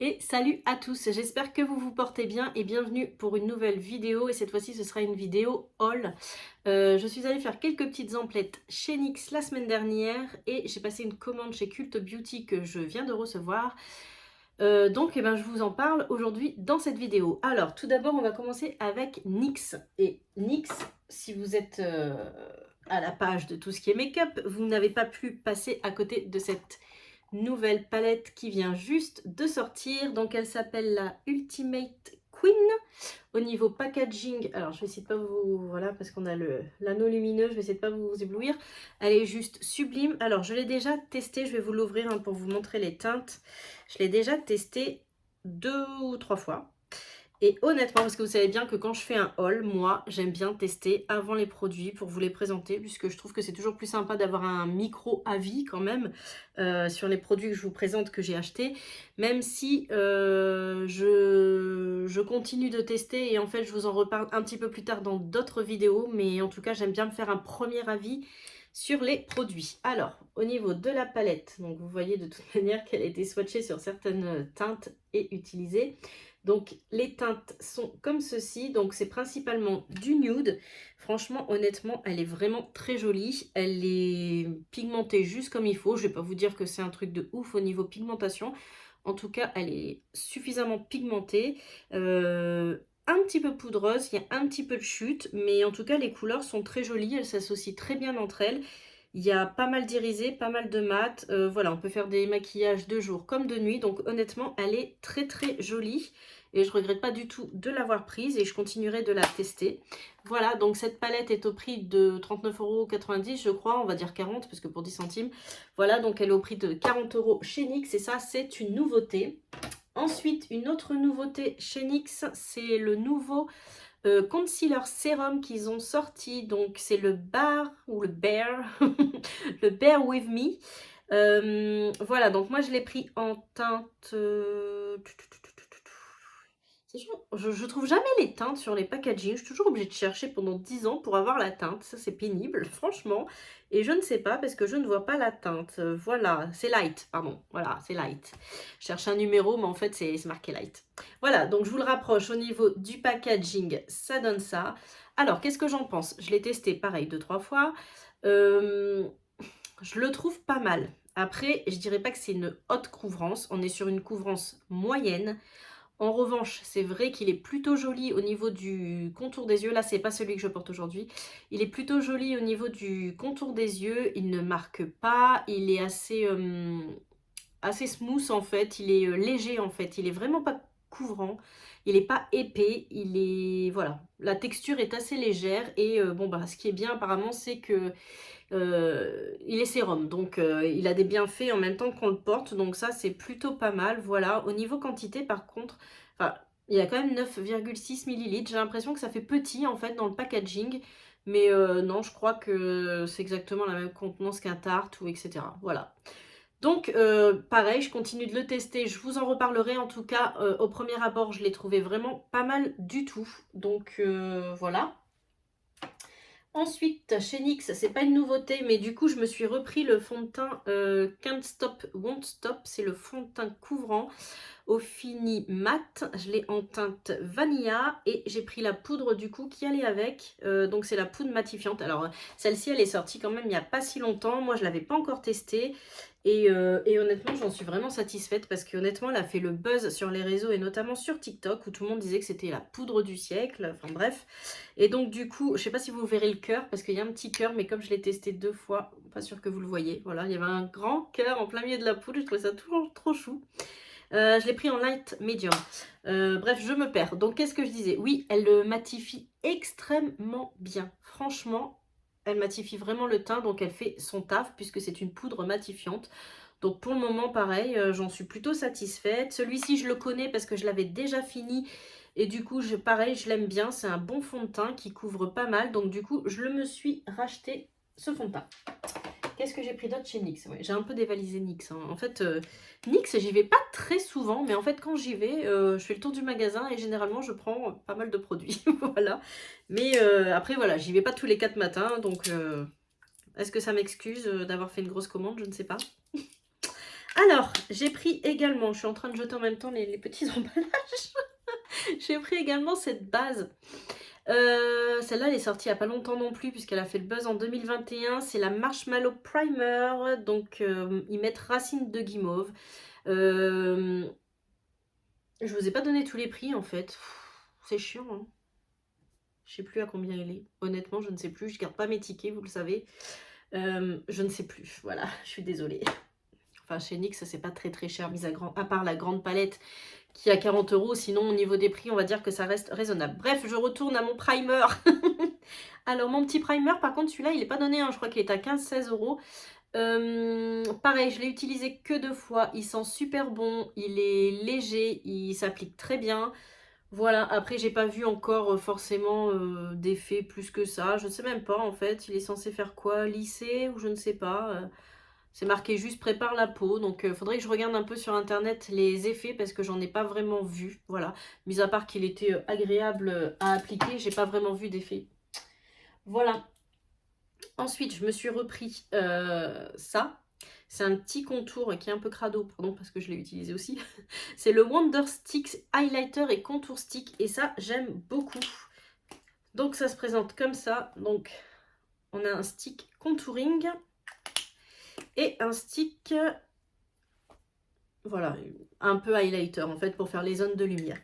Et salut à tous, j'espère que vous vous portez bien et bienvenue pour une nouvelle vidéo et cette fois-ci ce sera une vidéo haul. Je suis allée faire quelques petites emplettes chez NYX la semaine dernière et j'ai passé une commande chez Cult Beauty que je viens de recevoir. Donc je vous en parle aujourd'hui dans cette vidéo. Alors tout d'abord on va commencer avec NYX. Et NYX, si vous êtes à la page de tout ce qui est make-up, vous n'avez pas pu passer à côté de cette nouvelle palette qui vient juste de sortir. Donc elle s'appelle la Ultimate Queen. Au niveau packaging, alors je vais essayer de pas vous... Voilà, parce qu'on a l'anneau lumineux, je vais essayer de pas vous éblouir. Elle est juste sublime. Alors je l'ai déjà testée, je vais vous l'ouvrir pour vous montrer les teintes. Je l'ai déjà testée 2 ou 3 fois. Et honnêtement, parce que vous savez bien que quand je fais un haul, moi, j'aime bien tester avant les produits pour vous les présenter, puisque je trouve que c'est toujours plus sympa d'avoir un micro-avis quand même sur les produits que je vous présente que j'ai achetés, même si je continue de tester et en fait, je vous en reparle un petit peu plus tard dans d'autres vidéos, mais en tout cas, j'aime bien me faire un premier avis sur les produits. Alors, au niveau de la palette, donc vous voyez de toute manière qu'elle a été swatchée sur certaines teintes et utilisée. Donc les teintes sont comme ceci, donc c'est principalement du nude. Franchement, honnêtement, elle est vraiment très jolie. Elle est pigmentée juste comme il faut. Je ne vais pas vous dire que c'est un truc de ouf au niveau pigmentation. En tout cas, elle est suffisamment pigmentée. Un petit peu poudreuse, il y a un petit peu de chute, mais en tout cas, les couleurs sont très jolies. Elles s'associent très bien entre elles. Il y a pas mal d'irisé, pas mal de mat. Voilà, on peut faire des maquillages de jour comme de nuit. Donc honnêtement, elle est très très jolie. Et je regrette pas du tout de l'avoir prise et je continuerai de la tester. Voilà, donc cette palette est au prix de 39,90 € je crois, on va dire 40 parce que pour 10 centimes. Voilà, donc elle est au prix de 40 € chez NYX et ça c'est une nouveauté. Ensuite, une autre nouveauté chez NYX, c'est le nouveau concealer sérum qu'ils ont sorti. Donc c'est le Bar ou le Bear, le Bear With Me. Voilà, donc moi je l'ai pris en teinte... Je trouve jamais les teintes sur les packaging. Je suis toujours obligée de chercher pendant 10 ans pour avoir la teinte. Ça, c'est pénible, franchement. Et je ne sais pas parce que je ne vois pas la teinte. Voilà, c'est light, pardon. Voilà, c'est light. Je cherche un numéro, mais en fait, c'est marqué light. Voilà, donc je vous le rapproche au niveau du packaging. Ça donne ça. Alors, qu'est-ce que j'en pense? Je l'ai testé, pareil, 2 ou 3 fois. Je le trouve pas mal. Après, je dirais pas que c'est une haute couvrance. On est sur une couvrance moyenne. En revanche, c'est vrai qu'il est plutôt joli au niveau du contour des yeux. Là, c'est pas celui que je porte aujourd'hui. Il est plutôt joli au niveau du contour des yeux. Il ne marque pas. Il est assez smooth en fait. Il est léger en fait. Il est vraiment pas couvrant. Il n'est pas épais. Il est... Voilà. La texture est assez légère. Et bon, bah, ce qui est bien apparemment, c'est que il est sérum, donc il a des bienfaits en même temps qu'on le porte, donc ça c'est plutôt pas mal. Voilà, au niveau quantité par contre, enfin, il y a quand même 9,6 millilitres. J'ai l'impression que ça fait petit en fait dans le packaging, mais non, je crois que c'est exactement la même contenance qu'un Tarte ou etc. Voilà. Donc pareil, je continue de le tester, je vous en reparlerai. En tout cas, au premier abord, je l'ai trouvé vraiment pas mal du tout. Donc voilà. Ensuite, chez NYX, c'est pas une nouveauté, mais du coup, je me suis repris le fond de teint Can't Stop, Won't Stop. C'est le fond de teint couvrant au fini mat. Je l'ai en teinte vanilla et j'ai pris la poudre du coup qui allait avec. Donc, c'est la poudre matifiante. Alors, celle-ci, elle est sortie quand même il n'y a pas si longtemps. Moi, je l'avais pas encore testée. Et honnêtement, j'en suis vraiment satisfaite parce que honnêtement, elle a fait le buzz sur les réseaux et notamment sur TikTok où tout le monde disait que c'était la poudre du siècle. Enfin bref. Et donc du coup, je sais pas si vous verrez le cœur parce qu'il y a un petit cœur, mais comme je l'ai testé 2 fois, pas sûr que vous le voyez. Voilà, il y avait un grand cœur en plein milieu de la poudre. Je trouvais ça toujours trop chou. Je l'ai pris en light medium. Bref, je me perds. Donc qu'est-ce que je disais? Oui, elle le matifie extrêmement bien. Franchement, elle matifie vraiment le teint, donc elle fait son taf puisque c'est une poudre matifiante. Donc pour le moment, pareil, j'en suis plutôt satisfaite. Celui-ci, je le connais parce que je l'avais déjà fini. Et du coup, pareil, je l'aime bien. C'est un bon fond de teint qui couvre pas mal. Donc du coup, je me suis racheté ce fond de teint. Qu'est-ce que j'ai pris d'autre chez NYX? Ouais, j'ai un peu dévalisé NYX, hein. En fait, NYX, j'y vais pas très souvent. Mais en fait, quand j'y vais, je fais le tour du magasin. Et généralement, je prends pas mal de produits. Voilà. Mais après, voilà, j'y vais pas tous les 4 matins. Donc, est-ce que ça m'excuse d'avoir fait une grosse commande? Je ne sais pas. Alors, j'ai pris également, je suis en train de jeter en même temps les petits emballages. J'ai pris également cette base. Celle-là, elle est sortie il n'y a pas longtemps non plus, puisqu'elle a fait le buzz en 2021. C'est la Marshmallow Primer. Donc, ils mettent racine de guimauve. Je vous ai pas donné tous les prix, en fait. C'est chiant, hein. Je sais plus à combien il est. Honnêtement, je ne sais plus. Je garde pas mes tickets, vous le savez. Je ne sais plus. Voilà, je suis désolée. Enfin, chez NYX, c'est pas très très cher, à part la grande palette qui est à 40 €. Sinon, au niveau des prix, on va dire que ça reste raisonnable. Bref, je retourne à mon primer. Alors, mon petit primer, par contre, celui-là, il n'est pas donné. Hein. Je crois qu'il est à 15-16 €. Pareil, je l'ai utilisé que 2 fois. Il sent super bon. Il est léger. Il s'applique très bien. Voilà, après j'ai pas vu encore forcément d'effet plus que ça, je ne sais même pas en fait, il est censé faire quoi, lisser ou je ne sais pas, c'est marqué juste prépare la peau, donc faudrait que je regarde un peu sur internet les effets parce que j'en ai pas vraiment vu, voilà, mis à part qu'il était agréable à appliquer, j'ai pas vraiment vu d'effet. Voilà, ensuite je me suis repris ça. C'est un petit contour qui est un peu crado, pardon, parce que je l'ai utilisé aussi. C'est le Wonder Sticks Highlighter et Contour Stick. Et ça, j'aime beaucoup. Donc, ça se présente comme ça. Donc, on a un stick contouring et un stick, voilà, un peu highlighter, en fait, pour faire les zones de lumière.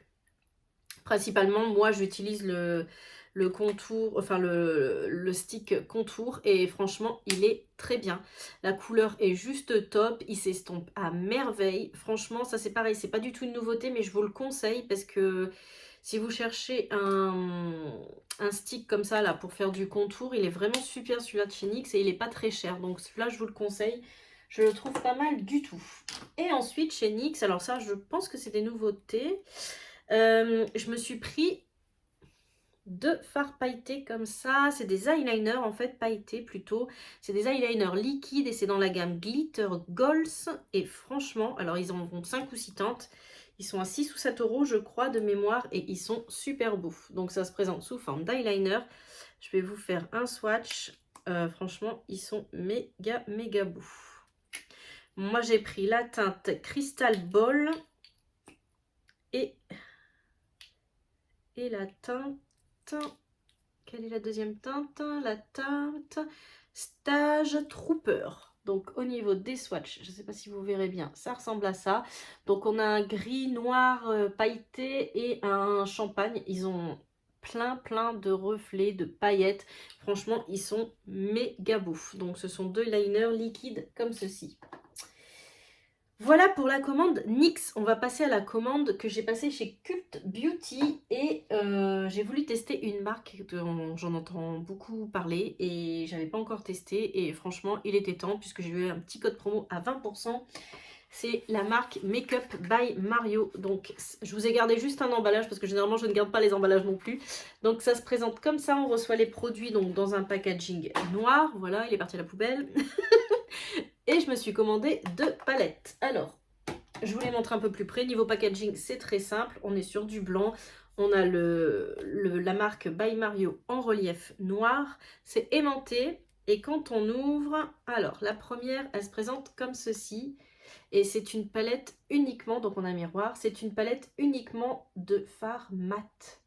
Principalement, moi, j'utilise le contour, enfin le stick contour et franchement il est très bien. La couleur est juste top, il s'estompe à merveille. Franchement ça c'est pareil, c'est pas du tout une nouveauté mais je vous le conseille parce que si vous cherchez un stick comme ça là pour faire du contour, il est vraiment super celui-là de chez NYX et il est pas très cher. Donc celui-là je vous le conseille, je le trouve pas mal du tout. Et ensuite chez NYX, alors ça je pense que c'est des nouveautés. Je me suis pris 2 fards pailletés comme ça, c'est des eyeliners en fait pailletés plutôt, c'est des eyeliners liquides et c'est dans la gamme Glitter Goals et franchement, alors ils en ont 5 ou 6 teintes, ils sont à 6 ou 7 € je crois de mémoire et ils sont super beaux, donc ça se présente sous forme d'eyeliner. Je vais vous faire un swatch, franchement ils sont méga beaux. Moi j'ai pris la teinte Crystal Ball et la teinte, quelle est la deuxième teinte? La teinte Stage Trooper. Donc au niveau des swatchs, je ne sais pas si vous verrez bien, ça ressemble à ça. Donc on a un gris noir pailleté et un champagne. Ils ont plein de reflets, de paillettes. Franchement, ils sont méga beaux. Donc ce sont 2 liners liquides comme ceci. Voilà pour la commande NYX. On va passer à la commande que j'ai passée chez Cult Beauty et j'ai voulu tester une marque dont j'en entends beaucoup parler et j'avais pas encore testé et franchement il était temps puisque j'ai eu un petit code promo à 20%. C'est la marque Makeup by Mario. Donc je vous ai gardé juste un emballage parce que généralement je ne garde pas les emballages non plus. Donc ça se présente comme ça, on reçoit les produits donc dans un packaging noir. Voilà, il est parti à la poubelle. Et je me suis commandé 2 palettes. Alors, je vous les montre un peu plus près. Niveau packaging, c'est très simple. On est sur du blanc. On a la marque By Mario en relief noir. C'est aimanté. Et quand on ouvre, alors la première, elle se présente comme ceci. Et c'est une palette uniquement, donc on a un miroir, c'est une palette uniquement de fard mat.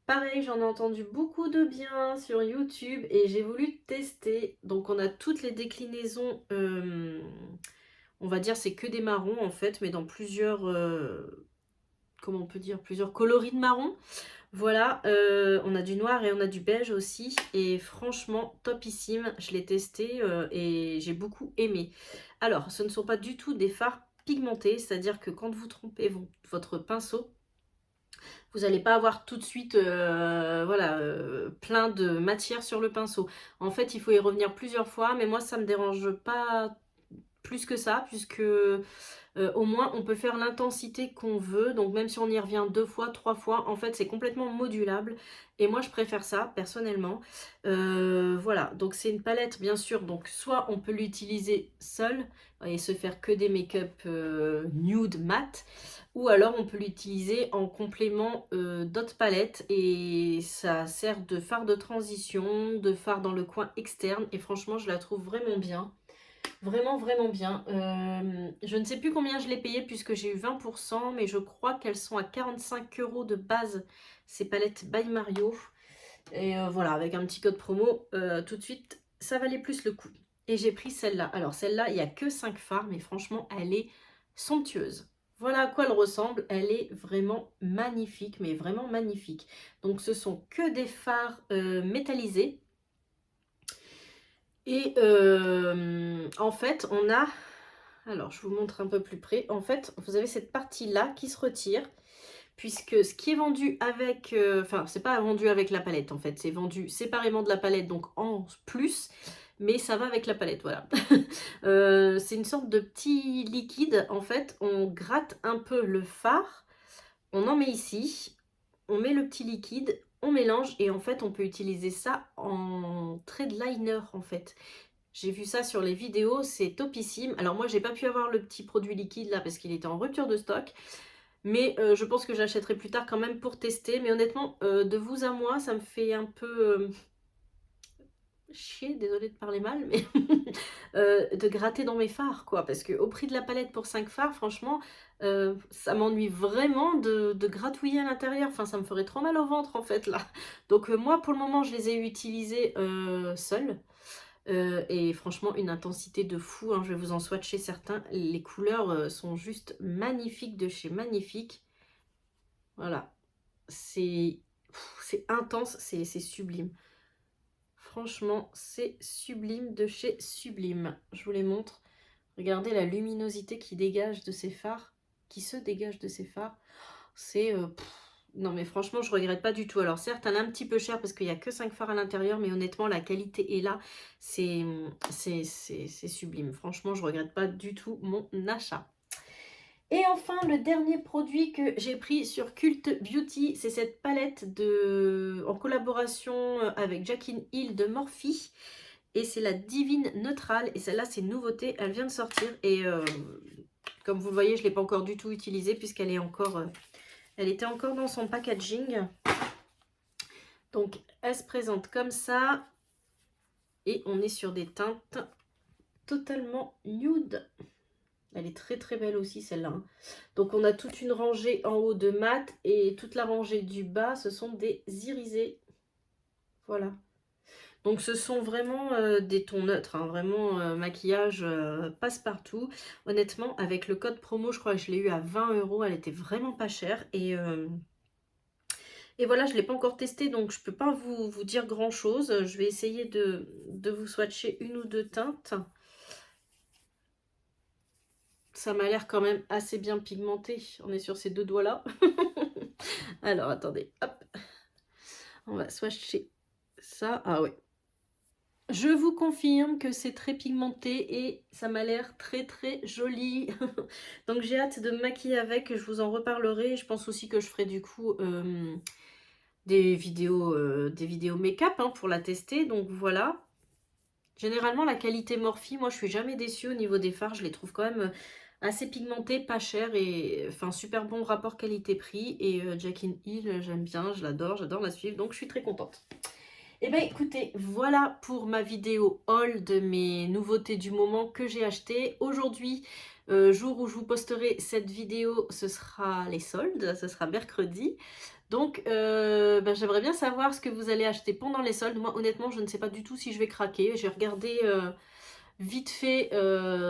Pareil, j'en ai entendu beaucoup de bien sur YouTube et j'ai voulu tester. Donc on a toutes les déclinaisons, on va dire c'est que des marrons en fait, mais dans plusieurs, comment on peut dire, plusieurs coloris de marron. Voilà, on a du noir et on a du beige aussi. Et franchement, topissime, je l'ai testé et j'ai beaucoup aimé. Alors, ce ne sont pas du tout des fards pigmentés, c'est-à-dire que quand vous trompez votre pinceau, vous n'allez pas avoir tout de suite voilà, plein de matière sur le pinceau. En fait, il faut y revenir plusieurs fois, mais moi, ça ne me dérange pas plus que ça, puisque au moins, on peut faire l'intensité qu'on veut. Donc, même si on y revient 2 fois, 3 fois, en fait, c'est complètement modulable. Et moi, je préfère ça, personnellement. Voilà, donc c'est une palette, bien sûr. Donc, soit on peut l'utiliser seule et se faire que des make-up nude mat. Ou alors on peut l'utiliser en complément d'autres palettes et ça sert de fard de transition, de fard dans le coin externe et franchement je la trouve vraiment bien. Vraiment, vraiment bien. Je ne sais plus combien je l'ai payé puisque j'ai eu 20%, mais je crois qu'elles sont à 45 € de base, ces palettes by Mario. Et voilà, avec un petit code promo, tout de suite, ça valait plus le coup. Et j'ai pris celle-là. Alors celle-là, il n'y a que 5 fards, mais franchement, elle est somptueuse. Voilà à quoi elle ressemble. Elle est vraiment magnifique, mais vraiment magnifique. Donc ce sont que des fards métallisés. Et en fait, on a... Alors, je vous montre un peu plus près. En fait, vous avez cette partie-là qui se retire, puisque ce qui est vendu avec... Enfin, c'est pas vendu avec la palette, en fait. C'est vendu séparément de la palette, donc en plus, mais ça va avec la palette, voilà. C'est une sorte de petit liquide. En fait, on gratte un peu le fard, on en met ici, on met le petit liquide, on mélange, et en fait, on peut utiliser ça en trade liner, en fait. J'ai vu ça sur les vidéos, c'est topissime. Alors moi, j'ai pas pu avoir le petit produit liquide là parce qu'il était en rupture de stock. Mais je pense que j'achèterai plus tard quand même pour tester. Mais honnêtement, de vous à moi, ça me fait un peu chier, désolée de parler mal, mais de gratter dans mes fards, quoi. Parce qu'au prix de la palette pour 5 fards, franchement, ça m'ennuie vraiment de gratouiller à l'intérieur. Enfin, ça me ferait trop mal au ventre, en fait, là. Donc moi, pour le moment, je les ai utilisés seuls. Et franchement, une intensité de fou, hein. Je vais vous en swatcher certains. Les couleurs sont juste magnifiques de chez Magnifique. Voilà. C'est intense, c'est sublime. Franchement, c'est sublime de chez Sublime. Je vous les montre. Regardez la luminosité qui dégage de ces fards, qui se dégage de ces fards. C'est... non mais franchement, je regrette pas du tout. Alors certes, elle est un petit peu chère parce qu'il n'y a que 5 fards à l'intérieur, mais honnêtement, la qualité est là. C'est sublime. Franchement, je regrette pas du tout mon achat. Et enfin, le dernier produit que j'ai pris sur Cult Beauty, c'est cette palette en collaboration avec Jackie Hill de Morphe. Et c'est la Divine Neutrale. Et celle-là, c'est une nouveauté. Elle vient de sortir. Et comme vous le voyez, je ne l'ai pas encore du tout utilisée puisqu'elle est encore... elle était encore dans son packaging. Donc, elle se présente comme ça. Et on est sur des teintes totalement nude. Elle est très très belle aussi celle-là. Donc, on a toute une rangée en haut de mat. Et toute la rangée du bas, ce sont des irisés. Voilà. Donc, ce sont vraiment des tons neutres. Hein, vraiment maquillage passe-partout. Honnêtement, avec le code promo, je crois que je l'ai eu à 20 €. Elle était vraiment pas chère. Et voilà, je ne l'ai pas encore testé, donc je ne peux pas vous dire grand-chose. Je vais essayer de vous swatcher une ou deux teintes. Ça m'a l'air quand même assez bien pigmenté. On est sur ces deux doigts-là. Alors, attendez, hop. On va swatcher ça. Ah ouais. Je vous confirme que c'est très pigmenté et ça m'a l'air très très joli. Donc j'ai hâte de me maquiller avec, je vous en reparlerai. Je pense aussi que je ferai du coup des vidéos make-up hein, pour la tester. Donc voilà. Généralement la qualité Morphe, moi je suis jamais déçue au niveau des fards. Je les trouve quand même assez pigmentés, pas chers et enfin super bon rapport qualité-prix. Et Jackie Hill, j'aime bien, je l'adore, j'adore la suivre. Donc je suis très contente. Et bien écoutez, voilà pour ma vidéo haul de mes nouveautés du moment que j'ai achetées. Aujourd'hui, jour où je vous posterai cette vidéo, ce sera les soldes, ce sera mercredi. Donc j'aimerais bien savoir ce que vous allez acheter pendant les soldes. Moi honnêtement, je ne sais pas du tout si je vais craquer. J'ai regardé vite fait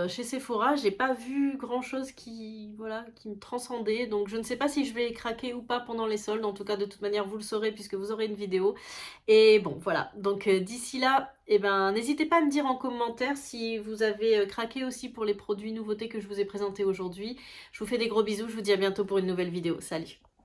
chez Sephora, j'ai pas vu grand chose qui me transcendait, donc je ne sais pas si je vais craquer ou pas pendant les soldes. En tout cas, de toute manière vous le saurez puisque vous aurez une vidéo. Et bon voilà, donc d'ici là, n'hésitez pas à me dire en commentaire si vous avez craqué aussi pour les produits nouveautés que je vous ai présentés aujourd'hui. Je vous fais des gros bisous, je vous dis à bientôt pour une nouvelle vidéo. Salut!